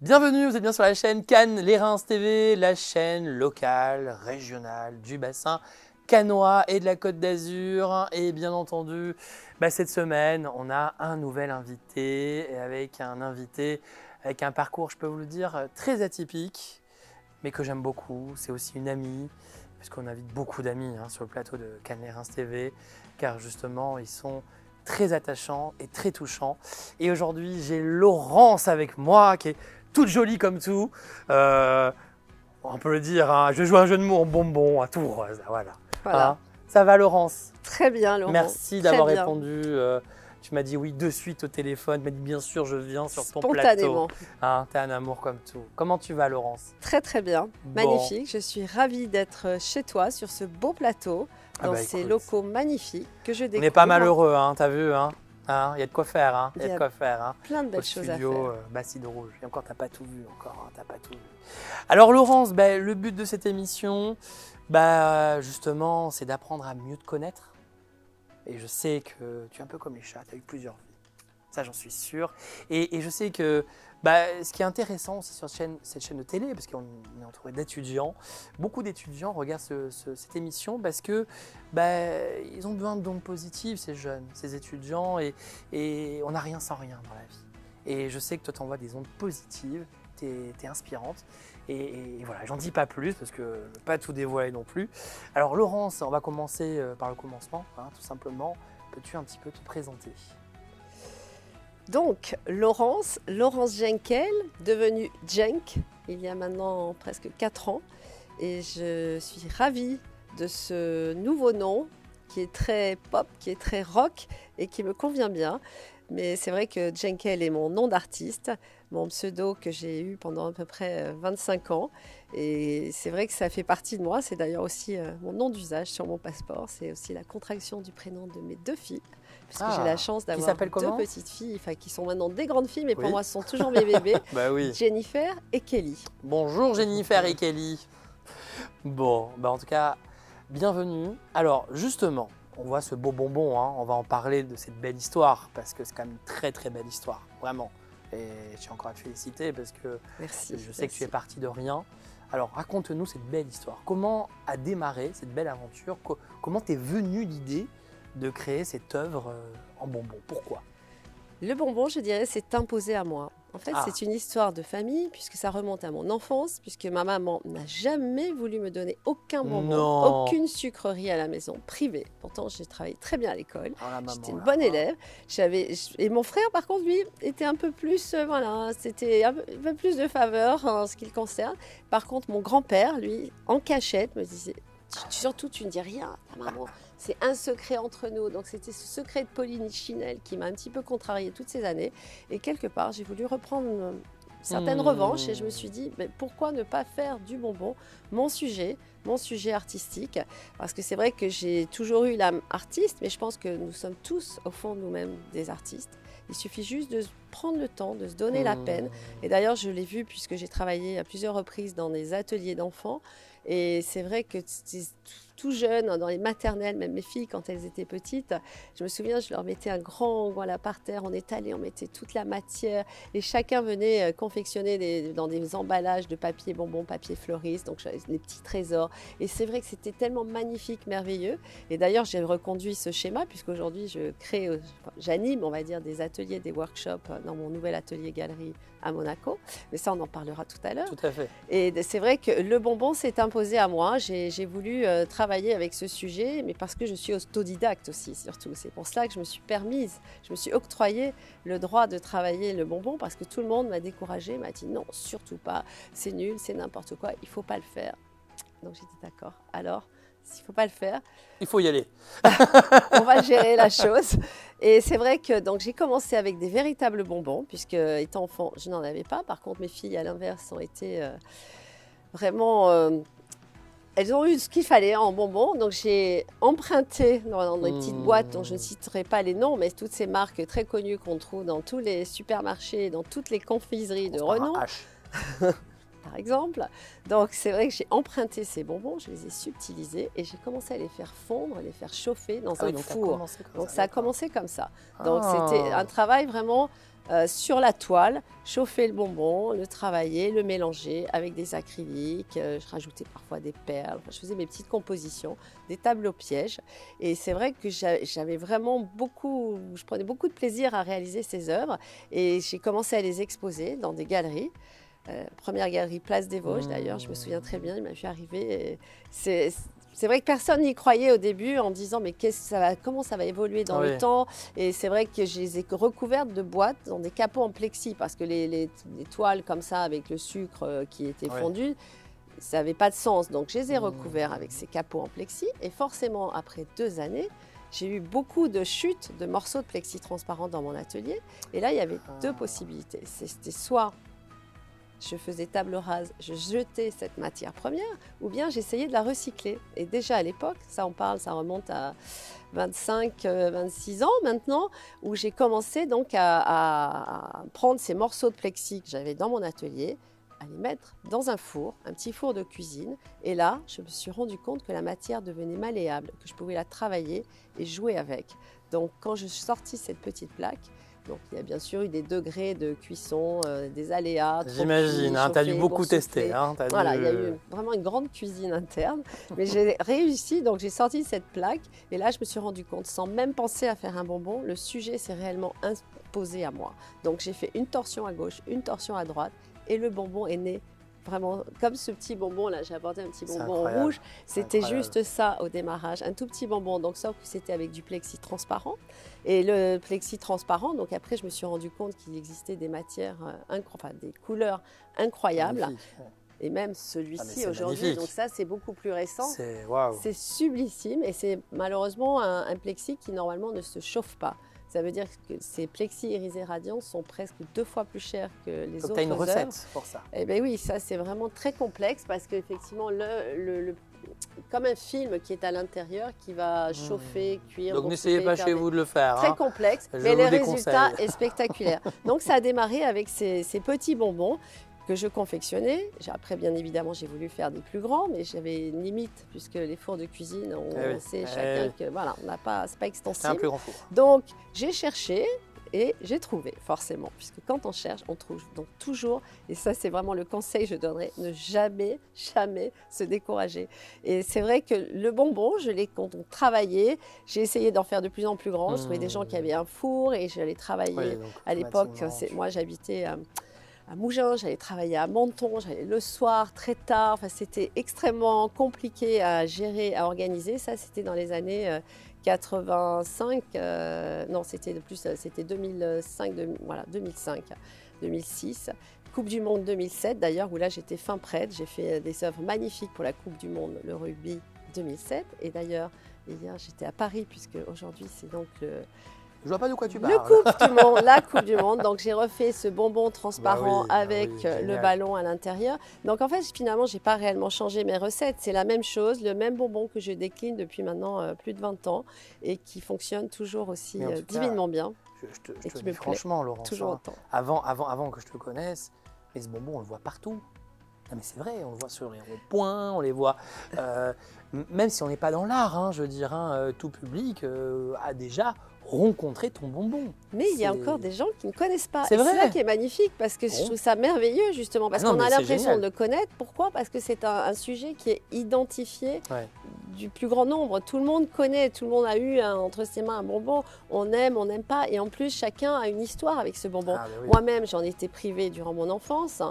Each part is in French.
Bienvenue, vous êtes bien sur la chaîne Cannes Les Reims TV, la chaîne locale, régionale du bassin cannois et de la Côte d'Azur. Et bien entendu, cette semaine, on a un nouvel invité, et avec un invité avec un parcours, je peux vous le dire, très atypique, mais que j'aime beaucoup. C'est aussi une amie, puisqu'on invite beaucoup d'amis sur le plateau de Cannes Les Reims TV, car justement, ils sont très attachants et très touchants. Et aujourd'hui, j'ai Laurence avec moi, qui est toute jolie comme tout. On peut le dire, je joue un jeu de mots en bonbon, à tout rose. Voilà. Voilà. Ça va, Laurence? Très bien, Laurent. Merci d'avoir répondu. Tu m'as dit oui de suite au téléphone. Tu m'as dit bien sûr, je viens sur ton plateau. T'es un amour comme tout. Comment tu vas, Laurence? Très très bien, magnifique. Je suis ravie d'être chez toi sur ce beau plateau, dans ces locaux magnifiques que je découvre. On n'est pas malheureux, t'as vu, il y a de quoi faire, Il y a plein de belles choses à faire. Bastide Rouge. Et encore, t'as pas tout vu t'as pas tout vu. Alors Laurence, le but de cette émission, justement, c'est d'apprendre à mieux te connaître. Et je sais que tu es un peu comme les chats, tu as eu plusieurs vies. Ça, j'en suis sûr. Et je sais que ce qui est intéressant aussi sur cette chaîne de télé, parce qu'on est entouré d'étudiants, beaucoup d'étudiants regardent cette émission parce que ils ont besoin d'ondes positives, ces jeunes, ces étudiants, et on n'a rien sans rien dans la vie. Et je sais que toi, tu envoies des ondes positives, tu es inspirante. Et voilà, j'en dis pas plus parce que je ne veux pas tout dévoiler non plus. Alors Laurence, on va commencer par le commencement, tout simplement. Peux-tu un petit peu te présenter ? Donc, Laurence Jenkel, devenue Jenk, il y a maintenant presque 4 ans. Et je suis ravie de ce nouveau nom qui est très pop, qui est très rock et qui me convient bien. Mais c'est vrai que Jenkel est mon nom d'artiste, mon pseudo que j'ai eu pendant à peu près 25 ans. Et c'est vrai que ça fait partie de moi. C'est d'ailleurs aussi mon nom d'usage sur mon passeport. C'est aussi la contraction du prénom de mes 2 filles. Parce que j'ai la chance d'avoir 2 petites filles, qui sont maintenant des grandes filles, mais pour moi, ce sont toujours mes bébés. Jennifer et Kelly. Bonjour Jennifer et Kelly. Bon, en tout cas, bienvenue. Alors justement, on voit ce beau bonbon, on va en parler de cette belle histoire, parce que c'est quand même une très très belle histoire, vraiment. Et je tiens encore à te féliciter parce que je sais que tu es partie de rien. Alors raconte-nous cette belle histoire. Comment a démarré cette belle aventure? Comment t'es venue l'idée de créer cette œuvre en bonbon? Pourquoi? Le bonbon, je dirais, s'est imposé à moi. En fait, c'est une histoire de famille, puisque ça remonte à mon enfance, puisque ma maman n'a jamais voulu me donner aucun bonbon, aucune sucrerie à la maison, privée. Pourtant, j'ai travaillé très bien à l'école, j'étais une bonne élève. Et mon frère, par contre, lui, était un peu plus, c'était un peu plus de faveur en ce qui le concerne. Par contre, mon grand-père, lui, en cachette, me disait, surtout, tu ne dis rien à ta maman. C'est un secret entre nous. Donc, c'était ce secret de Polichinelle qui m'a un petit peu contrariée toutes ces années. Et quelque part, j'ai voulu reprendre certaines revanches et je me suis dit, pourquoi ne pas faire du bonbon mon sujet artistique? Parce que c'est vrai que j'ai toujours eu l'âme artiste, mais je pense que nous sommes tous, au fond de nous-mêmes, des artistes. Il suffit juste de prendre le temps, de se donner la peine. Et d'ailleurs, je l'ai vu puisque j'ai travaillé à plusieurs reprises dans des ateliers d'enfants. Et c'est vrai que tout jeune, dans les maternelles, même mes filles, quand elles étaient petites, je me souviens, je leur mettais un grand par terre, on étalait, on mettait toute la matière et chacun venait confectionner dans des emballages de papier bonbon, papier fleuriste, donc les petits trésors. Et c'est vrai que c'était tellement magnifique, merveilleux. Et d'ailleurs, j'ai reconduit ce schéma puisqu'aujourd'hui, j'anime, on va dire, des ateliers, des workshops dans mon nouvel atelier galerie à Monaco. Mais ça, on en parlera tout à l'heure. Tout à fait. Et c'est vrai que le bonbon s'est imposé à moi. J'ai voulu travailler avec ce sujet, mais parce que je suis autodidacte aussi, surtout. C'est pour cela que je me suis octroyé le droit de travailler le bonbon, parce que tout le monde m'a découragée, m'a dit non, surtout pas, c'est nul, c'est n'importe quoi, il ne faut pas le faire. Donc j'ai dit d'accord, alors s'il ne faut pas le faire, il faut y aller. On va gérer la chose. Et c'est vrai que j'ai commencé avec des véritables bonbons, puisque étant enfant, je n'en avais pas. Par contre, mes filles, à l'inverse, ont été vraiment... elles ont eu ce qu'il fallait en bonbons. Donc j'ai emprunté dans des petites boîtes dont je ne citerai pas les noms, mais toutes ces marques très connues qu'on trouve dans tous les supermarchés, dans toutes les confiseries de renom. par exemple. Donc c'est vrai que j'ai emprunté ces bonbons, je les ai subtilisés et j'ai commencé à les faire fondre, les faire chauffer dans un four. Donc ça a commencé comme ça. Donc c'était un travail vraiment sur la toile, chauffer le bonbon, le travailler, le mélanger avec des acryliques. Je rajoutais parfois des perles. Enfin, je faisais mes petites compositions, des tableaux pièges. Et c'est vrai que j'avais vraiment je prenais beaucoup de plaisir à réaliser ces œuvres. Et j'ai commencé à les exposer dans des galeries. Première galerie Place des Vosges d'ailleurs, je me souviens très bien, il m'a vu arriver. C'est vrai que personne n'y croyait au début en disant mais comment ça va évoluer dans le temps. Et c'est vrai que je les ai recouvertes de boîtes dans des capots en plexi parce que les toiles comme ça avec le sucre qui était fondu, ça n'avait pas de sens. Donc je les ai recouverts avec ces capots en plexi et forcément après 2 années, j'ai eu beaucoup de chutes de morceaux de plexi transparent dans mon atelier. Et là, il y avait 2 possibilités. C'était soit je faisais table rase, je jetais cette matière première, ou bien j'essayais de la recycler. Et déjà à l'époque, ça remonte à 25-26 ans maintenant, où j'ai commencé donc à prendre ces morceaux de plexi que j'avais dans mon atelier, à les mettre dans un four, un petit four de cuisine. Et là, je me suis rendu compte que la matière devenait malléable, que je pouvais la travailler et jouer avec. Donc quand je suis sortie cette petite plaque, donc, il y a bien sûr eu des degrés de cuisson, des aléas. J'imagine, tu as dû beaucoup tester. Voilà, il y a eu vraiment une grande cuisine interne. Mais j'ai réussi, donc j'ai sorti cette plaque. Et là, je me suis rendu compte, sans même penser à faire un bonbon, le sujet s'est réellement imposé à moi. Donc, j'ai fait une torsion à gauche, une torsion à droite. Et le bonbon est né vraiment comme ce petit bonbon là, j'ai apporté un petit bonbon rouge, c'était juste ça au démarrage, un tout petit bonbon, donc sauf que c'était avec du plexi transparent. Et le plexi transparent, donc après je me suis rendu compte qu'il existait des matières, des couleurs incroyables. Magnifique. Et même celui-ci aujourd'hui, donc ça c'est beaucoup plus récent, c'est sublissime et c'est malheureusement un plexi qui normalement ne se chauffe pas. Ça veut dire que ces plexis irisés radiants sont presque 2 fois plus chers que les autres œuvres. Donc tu as une recette pour ça. Eh bien oui, ça c'est vraiment très complexe parce qu'effectivement, comme un film qui est à l'intérieur, qui va chauffer, cuire. Donc n'essayez pas chez vous de le faire. Très complexe, mais le résultat est spectaculaire. Donc ça a démarré avec ces petits bonbons que je confectionnais. Après, bien évidemment, j'ai voulu faire des plus grands, mais j'avais une limite, puisque les fours de cuisine, on sait chacun que voilà, c'est pas extensible. C'est un plus grand four. Donc, j'ai cherché et j'ai trouvé, forcément, puisque quand on cherche, on trouve. Donc, toujours, et ça, c'est vraiment le conseil que je donnerais, ne jamais, jamais se décourager. Et c'est vrai que le bonbon, je l'ai travaillé, j'ai essayé d'en faire de plus en plus grand. Je trouvais des gens qui avaient un four et j'allais travailler. À l'époque, moi, j'habitais à Mougins, j'allais travailler à Menton, j'allais le soir, très tard. Enfin, c'était extrêmement compliqué à gérer, à organiser. Ça, c'était dans les années 85. Non, c'était c'était 2005, 2006. Coupe du Monde 2007, d'ailleurs, où là, j'étais fin prête. J'ai fait des œuvres magnifiques pour la Coupe du Monde, le rugby 2007. Et d'ailleurs, hier, j'étais à Paris, puisque aujourd'hui, c'est donc je vois pas de quoi tu parles. La Coupe du Monde. Donc, j'ai refait ce bonbon transparent avec le ballon à l'intérieur. Donc, en fait, finalement, je n'ai pas réellement changé mes recettes. C'est la même chose, le même bonbon que je décline depuis maintenant plus de 20 ans et qui fonctionne toujours aussi divinement bien. Je te dis franchement, Laurence, toujours autant. Avant que je te connaisse, mais ce bonbon, on le voit partout. Non, mais c'est vrai, on le voit sur les ronds-points, on les voit. Même si on n'est pas dans l'art, je veux dire, tout public a déjà rencontrer ton bonbon. Mais il y a encore des gens qui ne connaissent pas. C'est vrai. C'est ça qui est magnifique parce que je trouve ça merveilleux justement parce qu'on a l'impression de le connaître. Pourquoi ? Parce que c'est un sujet qui est identifié du plus grand nombre. Tout le monde connaît, tout le monde a eu entre ses mains un bonbon. On aime, on n'aime pas. Et en plus, chacun a une histoire avec ce bonbon. Moi-même, j'en étais privée durant mon enfance.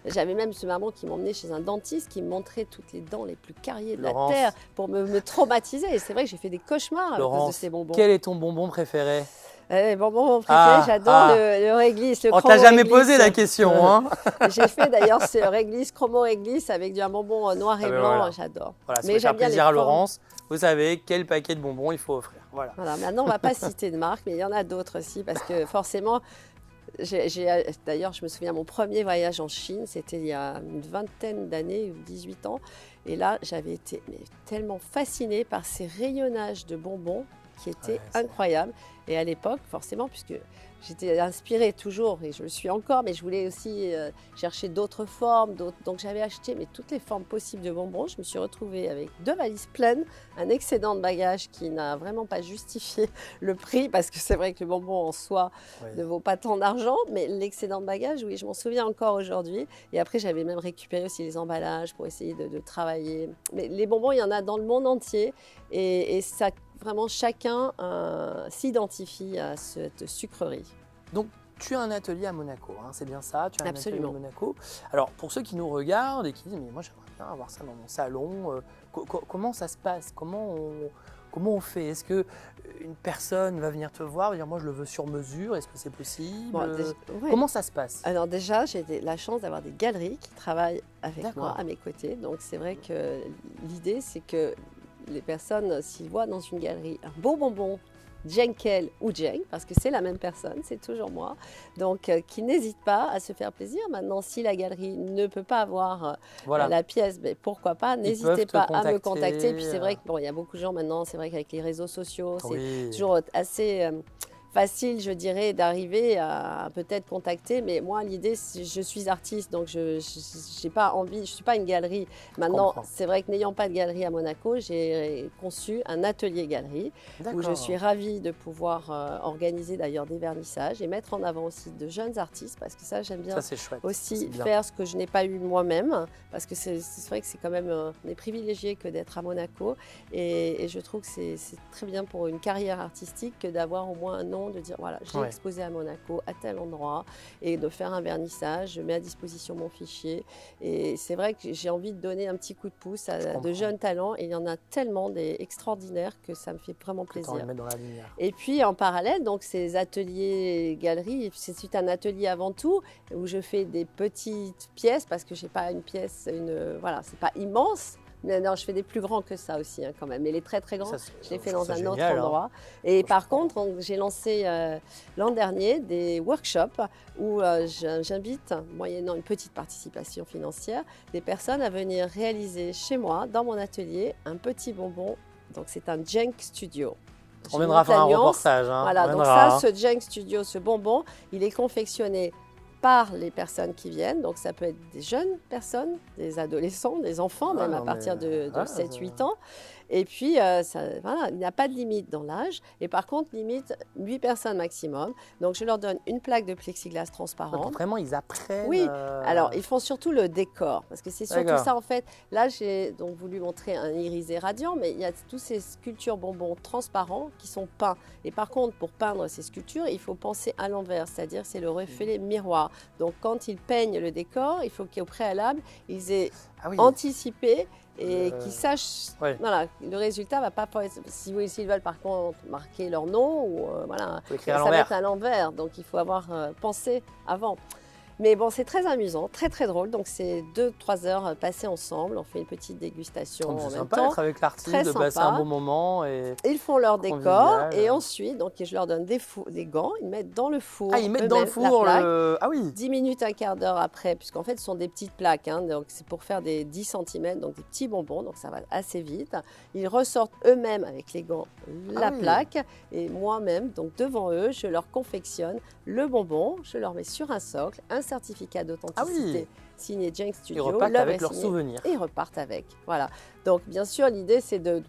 J'avais même ce maman qui m'emmenait chez un dentiste qui me montrait toutes les dents les plus carriées de la terre pour me traumatiser. Et c'est vrai que j'ai fait des cauchemars à cause de ces bonbons. Quel est ton bonbon préféré? Bonbon préféré, j'adore le réglisse. On t'a jamais posé la question. J'ai fait d'ailleurs ce réglisse, chromo réglisse avec un bonbon noir et blanc, j'adore. Voilà, ça va faire plaisir à Laurence. Vous savez quel paquet de bonbons il faut offrir. Voilà, maintenant, on ne va pas citer de marque, mais il y en a d'autres aussi parce que forcément, d'ailleurs, je me souviens, mon premier voyage en Chine, c'était il y a une vingtaine d'années, 18 ans. Et là, j'avais été tellement fascinée par ces rayonnages de bonbons qui étaient incroyables. Et à l'époque, forcément, puisque j'étais inspirée toujours, et je le suis encore, mais je voulais aussi chercher d'autres formes. Donc j'avais acheté toutes les formes possibles de bonbons. Je me suis retrouvée avec 2 valises pleines, un excédent de bagages qui n'a vraiment pas justifié le prix, parce que c'est vrai que le bonbon en soi ne vaut pas tant d'argent, mais l'excédent de bagages, oui, je m'en souviens encore aujourd'hui. Et après, j'avais même récupéré aussi les emballages pour essayer de travailler. Mais les bonbons, il y en a dans le monde entier, et ça, vraiment, chacun s'identifie à cette sucrerie. Donc, tu as un atelier à Monaco, hein, c'est bien ça? Tu as un Absolument. atelier à Monaco. Alors, pour ceux qui nous regardent et qui disent « mais moi, j'aimerais bien avoir ça dans mon salon comment ça se passe? Comment on fait? Est-ce qu'une personne va venir te voir et dire « moi, je le veux sur mesure », est-ce que c'est possible? Comment ça se passe? Alors déjà, j'ai la chance d'avoir des galeries qui travaillent avec moi, à mes côtés. Donc, c'est vrai que l'idée, c'est que les personnes, s'ils voient dans une galerie un beau bonbon, Jenkel ou Jeng, parce que c'est la même personne, c'est toujours moi, donc qui n'hésite pas à se faire plaisir. Maintenant, si la galerie ne peut pas avoir la pièce, mais pourquoi pas, n'hésitez pas à me contacter. Puis c'est vrai qu'il y a beaucoup de gens maintenant, c'est vrai qu'avec les réseaux sociaux, c'est toujours assez facile, je dirais, d'arriver à peut-être contacter. Mais moi, l'idée, je suis artiste, donc je n'ai pas envie, je ne suis pas une galerie. Maintenant, c'est vrai que n'ayant pas de galerie à Monaco, j'ai conçu un atelier galerie où je suis ravie de pouvoir organiser d'ailleurs des vernissages et mettre en avant aussi de jeunes artistes, parce que ça, j'aime bien aussi faire ce que je n'ai pas eu moi-même, parce que c'est vrai que c'est quand même, on est privilégié que d'être à Monaco, et je trouve que c'est très bien pour une carrière artistique que d'avoir au moins un nom, de dire voilà, j'ai exposé à Monaco à tel endroit, et de faire un vernissage. Je mets à disposition mon fichier, et c'est vrai que j'ai envie de donner un petit coup de pouce à de jeunes talents, et il y en a tellement des extraordinaires que ça me fait vraiment plaisir. Dans la lumière. Et puis en parallèle, donc ces ateliers galeries, c'est un atelier avant tout où je fais des petites pièces, parce que j'ai pas une pièce, voilà, c'est pas immense. Non, je fais des plus grands que ça aussi, quand même. Mais les très très grands, je les fais dans un autre endroit. Et par contre, j'ai lancé l'an dernier des workshops où j'invite, moyennant une petite participation financière, des personnes à venir réaliser chez moi, dans mon atelier, un petit bonbon. Donc c'est un Jenk Studio. On viendra faire un reportage. Voilà, donc ça, ce Jenk Studio, ce bonbon, il est confectionné par les personnes qui viennent. Donc ça peut être des jeunes personnes, des adolescents, des enfants, même à partir de 7-8 ans. Et puis, voilà, il n'y a pas de limite dans l'âge. Et par contre, limite 8 personnes maximum. Donc, je leur donne une plaque de plexiglas transparent. Vraiment, ils apprennent. Oui, alors ils font surtout le décor. Parce que c'est surtout ça, en fait. Là, j'ai donc voulu montrer un irisé radiant, mais il y a tous ces sculptures bonbons transparents qui sont peints. Et par contre, pour peindre ces sculptures, il faut penser à l'envers, c'est-à-dire c'est le reflet miroir. Donc, quand ils peignent le décor, il faut qu'au préalable, ils aient anticipé et qu'ils sachent, voilà, le résultat va pas être, s'ils veulent par contre marquer leur nom, ou voilà, ça va être à l'envers, donc il faut avoir pensé avant. Mais bon, c'est très amusant, très très drôle. Donc c'est 2-3 heures passées ensemble. On fait une petite dégustation en même temps. C'est sympa d'être avec l'artiste, de passer un bon moment. Ils font leur décor, et ensuite, donc, je leur donne des gants. Ils mettent dans le four. Ah, ils mettent dans le four Ah oui. 10 minutes, un quart d'heure après, puisqu'en fait, ce sont des petites plaques. Donc c'est pour faire des 10 cm, donc des petits bonbons. Donc ça va assez vite. Ils ressortent eux-mêmes avec les gants la plaque. Et moi-même, donc devant eux, je leur confectionne le bonbon. Je leur mets sur un socle, un certificat d'authenticité signé Jenk Studio. Ils repartent avec leurs souvenirs. Et ils repartent avec. Voilà. Donc, bien sûr, l'idée, c'est de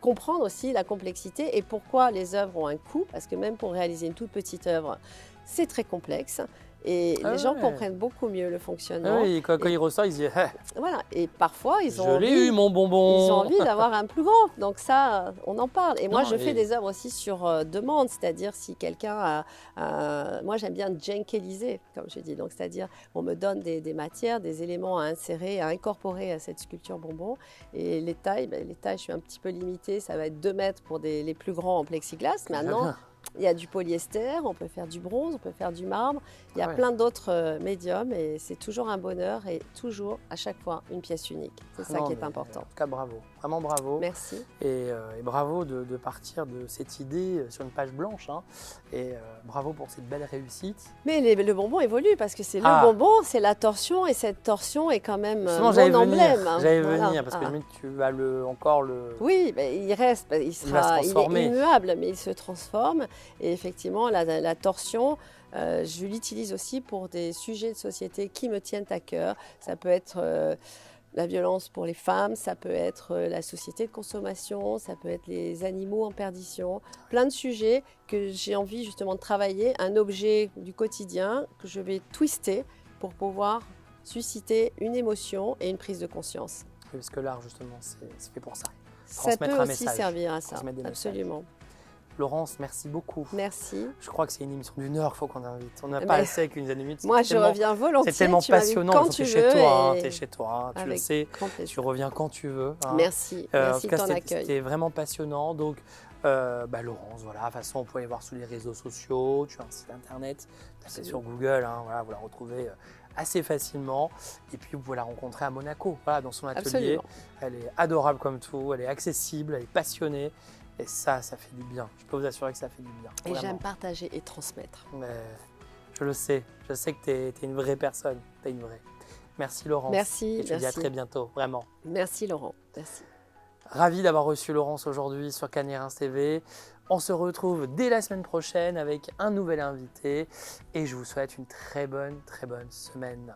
comprendre aussi la complexité et pourquoi les œuvres ont un coût. Parce que même pour réaliser une toute petite œuvre, c'est très complexe. Et les gens comprennent beaucoup mieux le fonctionnement. Oui, quand ils ressortent, ils se disent voilà. Et parfois, ils ont je l'ai eu, mon bonbon. Ils ont envie d'avoir un plus grand. Donc ça, on en parle. Et moi, je fais des œuvres aussi sur demande. C'est-à-dire si quelqu'un a... moi, j'aime bien jenkeliser, comme je dis. Donc, c'est-à-dire, on me donne des matières, des éléments à insérer, à incorporer à cette sculpture bonbon. Et les tailles, je suis un petit peu limitée. Ça va être 2 mètres pour les plus grands en plexiglas. Maintenant, il y a du polyester, on peut faire du bronze, on peut faire du marbre. Il y a plein d'autres médiums, et c'est toujours un bonheur, et toujours, à chaque fois, une pièce unique. C'est ça qui est important. En tout cas, bravo. Vraiment bravo. Merci. Et bravo de partir de cette idée sur une page blanche. Et bravo pour cette belle réussite. Mais le bonbon évolue, parce que c'est le bonbon, c'est la torsion, et cette torsion est quand même mon emblème. J'allais venir, parce que tu as encore le... Oui, mais il reste, il est immuable, mais il se transforme. Et effectivement, la torsion, je l'utilise aussi pour des sujets de société qui me tiennent à cœur. Ça peut être la violence pour les femmes, ça peut être la société de consommation, ça peut être les animaux en perdition, plein de sujets que j'ai envie justement de travailler, un objet du quotidien que je vais twister pour pouvoir susciter une émotion et une prise de conscience. Oui, parce que l'art, justement, c'est fait pour ça. Ça peut aussi servir à ça, absolument. Laurence, merci beaucoup. Merci. Je crois que c'est une émission d'1 heure, il faut qu'on invite. On n'a pas assez avec une dizaine de minutes. Moi, je reviens volontiers. C'est tellement passionnant. Quand tu veux. T'es chez toi, tu le sais. Tu reviens quand tu veux. Merci. Merci de ton accueil. C'était vraiment passionnant. Donc, Laurence, voilà, de toute façon, on peut aller voir sur les réseaux sociaux. Tu as un site internet, c'est sur Google, voilà, vous la retrouvez assez facilement. Et puis, vous pouvez la rencontrer à Monaco, voilà, dans son atelier. Absolument. Elle est adorable comme tout, elle est accessible, elle est passionnée. Et ça fait du bien. Je peux vous assurer que ça fait du bien. Et j'aime partager et transmettre. Je le sais. Je sais que tu es une vraie personne. Tu es une vraie. Merci Laurence. Merci. Et je te dis à très bientôt, vraiment. Merci Laurent. Merci. Ravi d'avoir reçu Laurence aujourd'hui sur Cagny-Reims TV. On se retrouve dès la semaine prochaine avec un nouvel invité. Et je vous souhaite une très bonne semaine.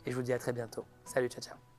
Et je vous dis à très bientôt. Salut, ciao, ciao.